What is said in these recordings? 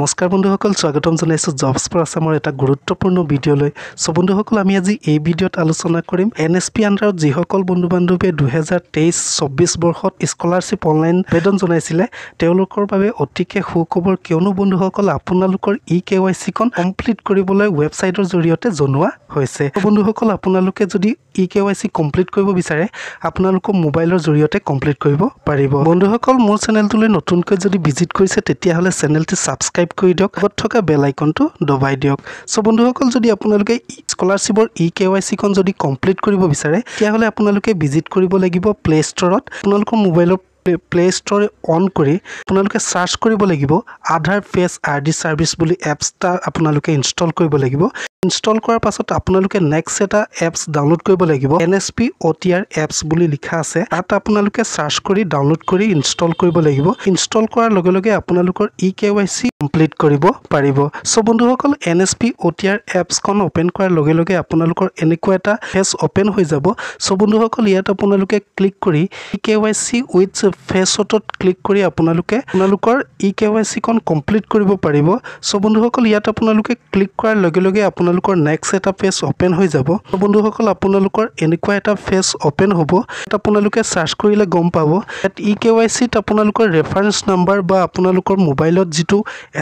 নমস্কাৰ বন্ধুসকল স্বাগতম জনাইছো জবছ ফৰ আসামৰ এটা গুৰুত্বপূৰ্ণ ভিডিঅলৈ সো বন্ধুসকল আমি আজি এই ভিডিঅত আলোচনা কৰিম এনএসপি আন্ডাৰত যিসকল বন্ধু বান্ধৱে 2023-24 বৰ্ষত স্কলাৰশ্বিপ অনলাইন আবেদন জনাইছিলে তেওঁলোকৰ বাবে অতিকে সুখবৰ কিয়নো বন্ধুসকল আপোনালোকৰ ইকেৱাইসি খন কমপ্লিট কৰিবলৈ ৱেবছাইটৰ জৰিয়তে জনোৱা হৈছে বন্ধুসকল আপোনালোকে যদি ইকেৱাইসি কমপ্লিট কৰিব বিচাৰে আপোনালোকৰ মোবাইলৰ জৰিয়তে কমপ্লিট কৰিব পাৰিব বন্ধুসকল মোৰ চেনেলটোলৈ নতুনকৈ যদি ভিজিট কৰিছে তেতিয়া হলে চেনেলটো সাবস্ক্ৰাইব কৰি দিয়ক আগত থকা বেল আইকনটো দবাই দিয়ক সো বন্ধুসকল যদি আপোনালোকে স্কলাৰশ্বিপৰ ইকেৱাইসি খন যদি কমপ্লিট কৰিব বিচাৰে তেতিয়া হলে আপোনালোকে ভিজিট কৰিব লাগিব প্লে ষ্টৰত আপোনালোকৰ মোবাইলৰ প্লে ষ্টৰ অন কৰি আপোনালোকে সাৰ্চ কৰিব লাগিব আধাৰ ফেচ আইডি সাৰ্ভিস বুলি এপছটা আপোনালোকে ইনষ্টল কৰিব লাগিব ইনষ্টল কৰাৰ পাছত আপোনালোকে নেক্সট এটা এপছ ডাউনলোড কৰিব লাগিব এনএসপি OTR এপছ বুলি লিখা আছে তাত আপোনালোকে সাৰ্চ কৰি ডাউনলোড কৰি ইনষ্টল কৰিব লাগিব ইনষ্টল কৰাৰ লগে লগে আপোনালোকৰ ইকেৱাইসি কমপ্লিট কৰিব পাৰিব সো বন্ধুসকল এনএসপি OTR এপছ খন ওপেন কৰাৰ লগে লগে আপোনালোকৰ এনেকুৱা এটা ফেচ ওপেন হৈ যাব সো বন্ধুসকল ইয়াত আপোনালোকে ক্লিক কৰি ইকেৱাইসি উইথ ফেচত ক্লিক কৰি আপোনালোকৰ ইকেৱাইসি খন কমপ্লিট কৰিব পাৰিব সো বন্ধুসকল ইয়াত আপোনালোকে ক্লিক কৰাৰ লগে লগে আপোনালোকৰ নেক্সট এটা পেজ ওপেন হৈ যাব বন্ধুসকল আপোনালোকৰ এনেকুৱা এটা পেজ ওপেন হ'ব এটা আপোনালোকে সাৰ্চ কৰিলে গম পাব এট ইকেৱাইসিত আপোনালোকৰ ৰেফাৰেন্স নম্বৰ বা আপোনালোকৰ মোবাইলত যেটো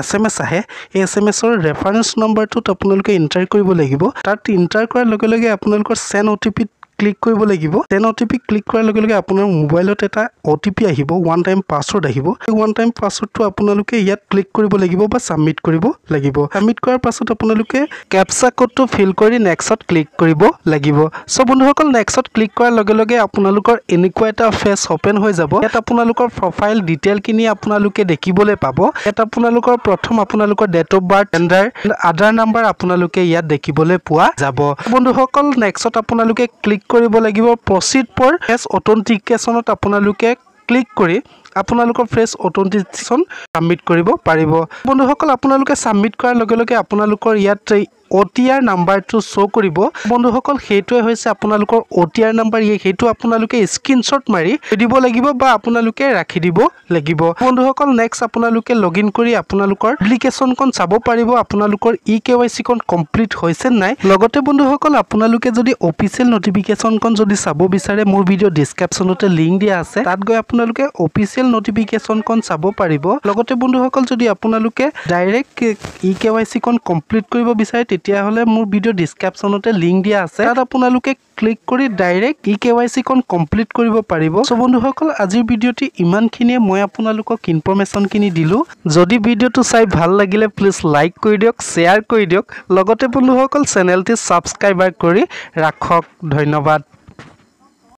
SMS আহে এই SMS-ৰ ৰেফাৰেন্স নম্বৰটোত আপোনালোকে এন্টাৰ কৰিব লাগিব তাত এন্টাৰ কৰাৰ লগে লগে আপোনালোকৰ সেন্ড OTP ক্লিক কৰিব লাগিব দেন OTP ক্লিক কৰাৰ লগে লগে আপোনাৰ মোবাইলত এটা OTP আহিব ওয়ান টাইম পাসওয়াৰ্ড আহিব এই ওয়ান টাইম পাসওয়াৰ্ডটো আপোনালোকে ইয়াত ক্লিক কৰিব লাগিব বা সাবমিট কৰিব লাগিব সাবমিট কৰাৰ পাছত আপোনালোকে ক্যাপচা কোডটো ফিল কৰি নেক্সটত ক্লিক কৰিব লাগিব সো বন্ধুসকল নেক্সটত ক্লিক কৰাৰ লগে লগে আপোনালোকৰ এনেকুৱা এটা পেজ ওপেন হৈ যাব ইয়াত আপোনালোকৰ প্ৰফাইল ডিটেইল কিনি আপোনালোকে দেখিবলৈ পাব ইয়াত আপোনালোকৰ প্ৰথম আপোনালোকৰ date of birth gender Aadhaar number আপোনালোকে ইয়াত দেখিবলৈ পোৱা যাব বন্ধুসকল নেক্সটত আপোনালোকে ক্লিক কৰিব লাগিব প্ৰসিড ফৰ ফেচ অথেন্টিকেশনত আপোনালোকে ক্লিক কৰি আপোনালোকৰ ফেচ অথেন্টিকেশন সাবমিট কৰিব পাৰিব বন্ধুসকল আপোনালোকে সাবমিট কৰাৰ লগে লগে আপোনালোকৰ ইয়াত OTR নাম্বাৰটো শো কৰিব বন্ধুসকল হেতুৱে হৈছে আপোনালোকৰ OTR নাম্বাৰ হেতু আপোনালোকে স্ক্ৰিনশ্বট মাৰি দিব লাগিব বা আপোনালোকে ৰাখি দিব লাগিব বন্ধুসকল নেক্সট আপোনালোকে লগইন কৰি আপোনালোকৰ এপ্লিকেশনখন চাব পাৰিব আপোনালোকৰ ইকেৱাইসি খন কমপ্লিট হৈছে নাই লগতে বন্ধুসকল আপোনালোকে যদি অফিচিয়েল নটিফিকেশনখন যদি চাব বিচাৰে মোৰ ভিডিও ডেসক্ৰিপচনতে লিংক দিয়া আছে তাত গৈ আপোনালোকে অফিচিয়েল নটিফিকেশনখন চাব পাৰিব লগতে বন্ধুসকল যদি আপোনালোকে ডাইৰেক্ট ইকেৱাইসি খন কমপ্লিট কৰিব বিচাৰে তেতিয়া হলে মোৰ ভিডিও ডেসক্ৰিপচনতে লিংক দিয়া আছে তাত আপোনালোকে ক্লিক কৰি ডাইৰেক্ট ইকেৱাইসি খন কমপ্লিট কৰিব পাৰিব সো বন্ধুসকল আজিৰ ভিডিওটি ইমানখিনিয়ে মই আপোনালোকক ইনফৰমেশন কিনি দিলো যদি ভিডিওটো চাই ভাল লাগিলে প্লিজ লাইক কৰি দিয়ক শেয়াৰ কৰি দিয়ক লগতে বন্ধুসকল চেনেলটি সাবস্ক্ৰাইব কৰি ৰাখক ধন্যবাদ